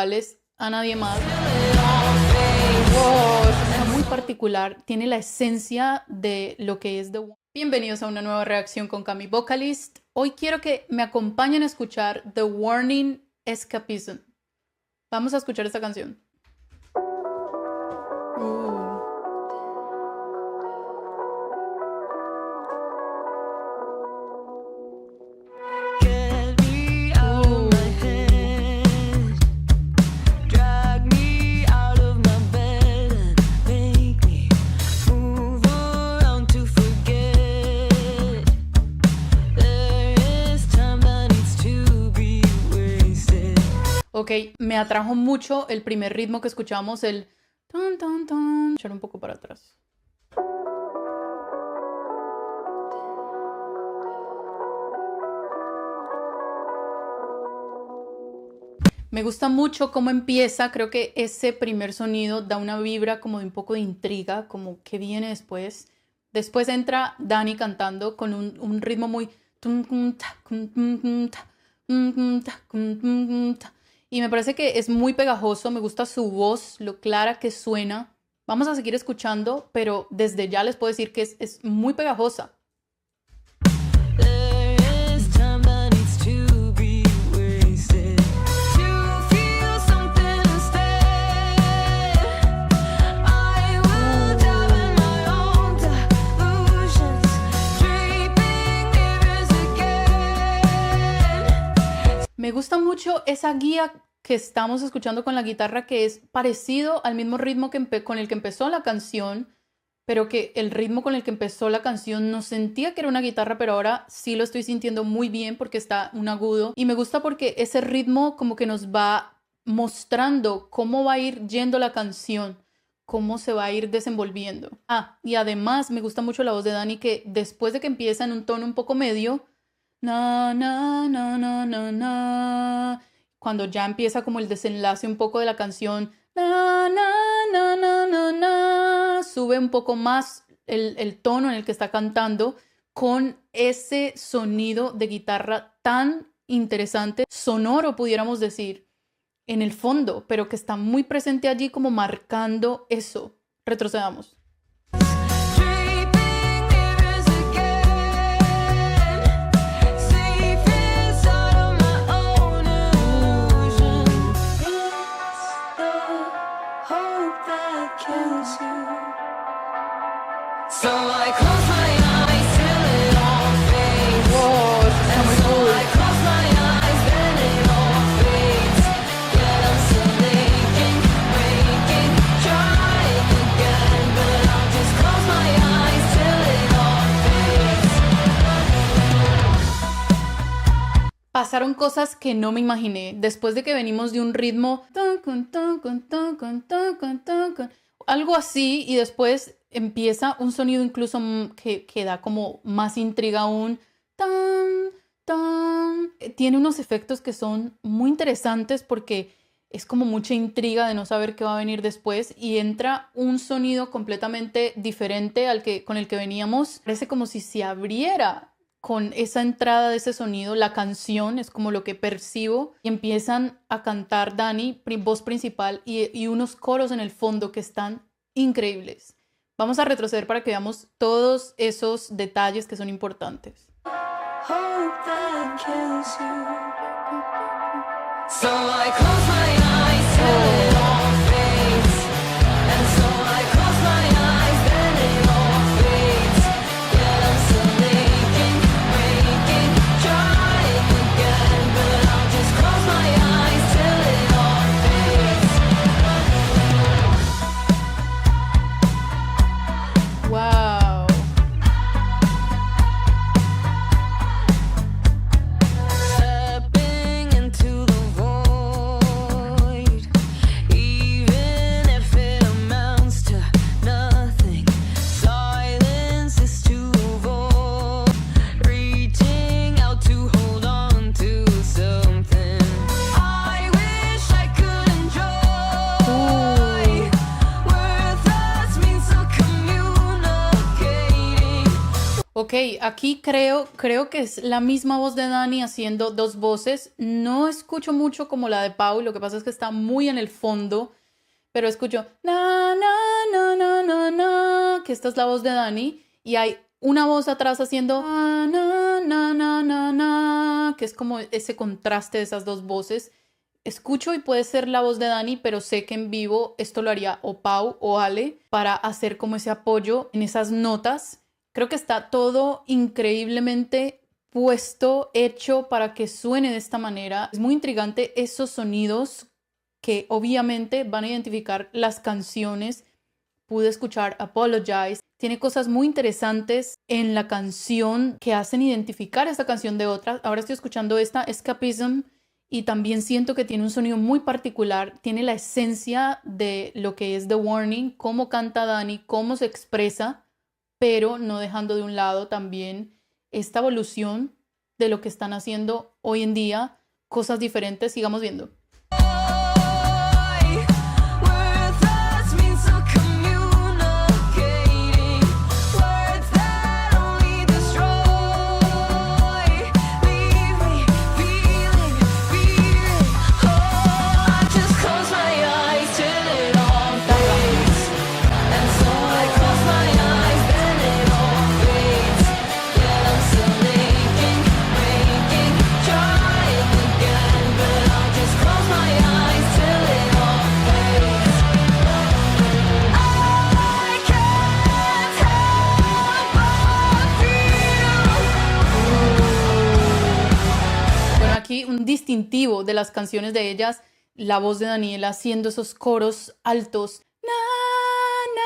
iguales a nadie más. Wow, es una muy particular, tiene la esencia de lo que es The Warning. Bienvenidos a una nueva reacción con Cami Vocalist. Hoy quiero que me acompañen a escuchar The Warning Escapism. Vamos a escuchar esta canción. Ok, me atrajo mucho el primer ritmo que escuchamos, el tan tan tan. Echar un poco para atrás. Me gusta mucho cómo empieza, creo que ese primer sonido da una vibra como de un poco de intriga, como que viene después. Después entra Dani cantando con un ritmo muy... Y me parece que es muy pegajoso, me gusta su voz, lo clara que suena. Vamos a seguir escuchando, pero desde ya les puedo decir que es muy pegajosa. Me gusta mucho esa guía que estamos escuchando con la guitarra, que es parecido al mismo ritmo con el que empezó la canción, pero que el ritmo con el que empezó la canción no sentía que era una guitarra, pero ahora sí lo estoy sintiendo muy bien porque está un agudo. Y me gusta porque ese ritmo como que nos va mostrando cómo va a ir yendo la canción, cómo se va a ir desenvolviendo. Y además me gusta mucho la voz de Dani, que después de que empieza en un tono un poco medio, na, na, na, na, na, na. Cuando ya empieza como el desenlace un poco de la canción, na, na, na, na, na, na, sube un poco más el tono en el que está cantando con ese sonido de guitarra tan interesante, sonoro pudiéramos decir, en el fondo, pero que está muy presente allí como marcando eso. Retrocedamos. Pasaron cosas que no me imaginé. Después de que venimos de un ritmo algo así, y después empieza un sonido incluso que da como más intriga aún. Tiene unos efectos que son muy interesantes porque es como mucha intriga de no saber qué va a venir después, y entra un sonido completamente diferente con el que veníamos. Parece como si se abriera con esa entrada de ese sonido, la canción es como lo que percibo, y empiezan a cantar Dani, voz principal, y unos coros en el fondo que están increíbles. Vamos a retroceder para que veamos todos esos detalles que son importantes. So I close my eyes till it all fades, and so I close my eyes, then it all fades. Yet I'm still aching, waking, trying again, but I'll just close my eyes till it all fades. Wow. Stepping into the void, Ok, aquí creo que es la misma voz de Dani haciendo dos voces. No escucho mucho como la de Pau, lo que pasa es que está muy en el fondo, pero escucho na, na, na, na, na, na, que esta es la voz de Dani, y hay una voz atrás haciendo na, na, na, na, na, na, que es como ese contraste de esas dos voces. Escucho y puede ser la voz de Dani, pero sé que en vivo esto lo haría o Pau o Ale para hacer como ese apoyo en esas notas. Creo que está todo increíblemente puesto, hecho para que suene de esta manera. Es muy intrigante esos sonidos que obviamente van a identificar las canciones. Pude escuchar Apologize. Tiene cosas muy interesantes en la canción que hacen identificar esta canción de otras. Ahora estoy escuchando esta, Escapism, y también siento que tiene un sonido muy particular. Tiene la esencia de lo que es The Warning, cómo canta Dani, cómo se expresa, pero no dejando de un lado también esta evolución de lo que están haciendo hoy en día, cosas diferentes. Sigamos viendo. Bueno, aquí un distintivo de las canciones de ellas, la voz de Daniela haciendo esos coros altos. Na, na,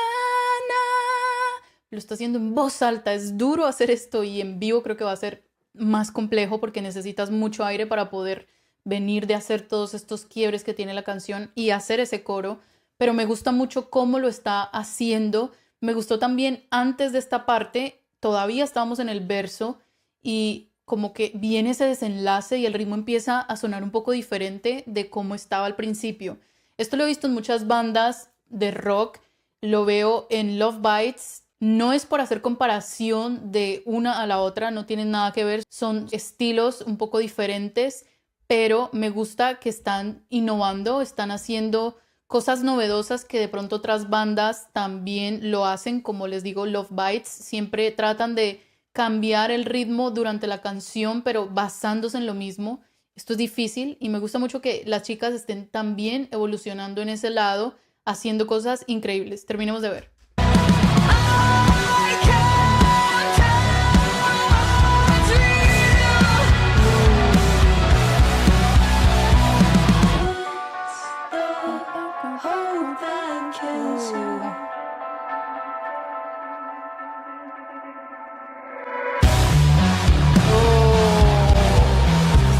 na. Lo está haciendo en voz alta. Es duro hacer esto y en vivo creo que va a ser más complejo porque necesitas mucho aire para poder venir de hacer todos estos quiebres que tiene la canción y hacer ese coro. Pero me gusta mucho cómo lo está haciendo. Me gustó también antes de esta parte, todavía estábamos en el verso y como que viene ese desenlace y el ritmo empieza a sonar un poco diferente de cómo estaba al principio. Esto lo he visto en muchas bandas de rock, lo veo en Love Bites. No es por hacer comparación de una a la otra, no tienen nada que ver, son estilos un poco diferentes, pero me gusta que están innovando, están haciendo cosas novedosas que de pronto otras bandas también lo hacen, como les digo, Love Bites, siempre tratan de cambiar el ritmo durante la canción, pero basándose en lo mismo. Esto es difícil y me gusta mucho que las chicas estén también evolucionando en ese lado, haciendo cosas increíbles. Terminemos de ver.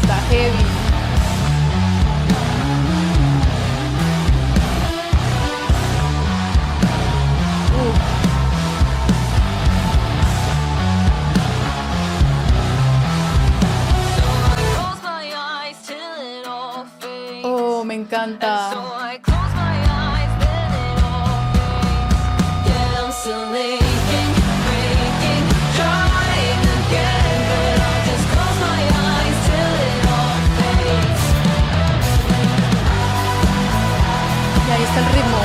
Está heavy. Oh, me encanta. Y ahí está el ritmo.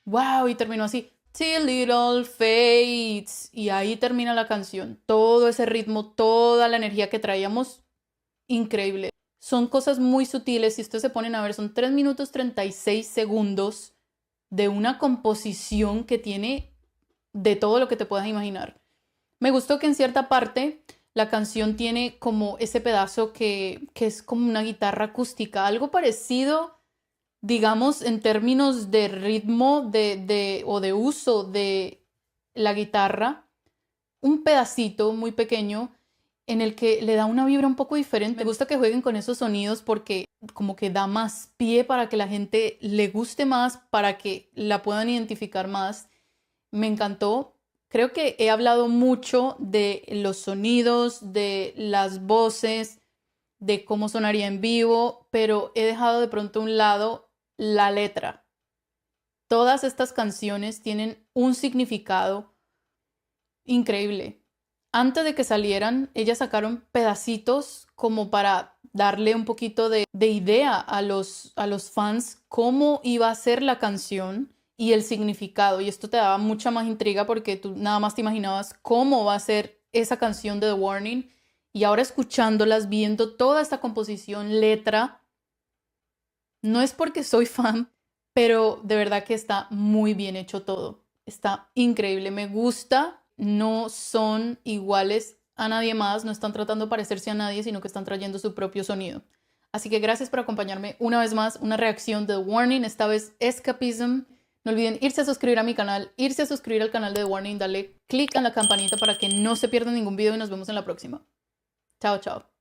Wow. Wow, y terminó así. Till it all fades. Y ahí termina la canción. Todo ese ritmo, toda la energía que traíamos, increíble. Son cosas muy sutiles. Si ustedes se ponen a ver, son 3 minutos 36 segundos de una composición que tiene de todo lo que te puedas imaginar. Me gustó que en cierta parte la canción tiene como ese pedazo que es como una guitarra acústica, algo parecido, digamos, en términos de ritmo o de uso de la guitarra, un pedacito muy pequeño en el que le da una vibra un poco diferente. Me gusta que jueguen con esos sonidos porque como que da más pie para que la gente le guste más, para que la puedan identificar más. Me encantó. Creo que he hablado mucho de los sonidos, de las voces, de cómo sonaría en vivo, pero he dejado de pronto a un lado la letra. Todas estas canciones tienen un significado increíble. Antes de que salieran, ellas sacaron pedacitos como para darle un poquito de idea a los fans cómo iba a ser la canción y el significado. Y esto te daba mucha más intriga porque tú nada más te imaginabas cómo va a ser esa canción de The Warning. Y ahora escuchándolas, viendo toda esta composición, letra, no es porque soy fan, pero de verdad que está muy bien hecho todo. Está increíble, me gusta. No son iguales a nadie más, no están tratando de parecerse a nadie, sino que están trayendo su propio sonido. Así que gracias por acompañarme una vez más, una reacción de The Warning, esta vez Escapism. No olviden irse a suscribir a mi canal, irse a suscribir al canal de The Warning, darle click en la campanita para que no se pierdan ningún video y nos vemos en la próxima. Chao, chao.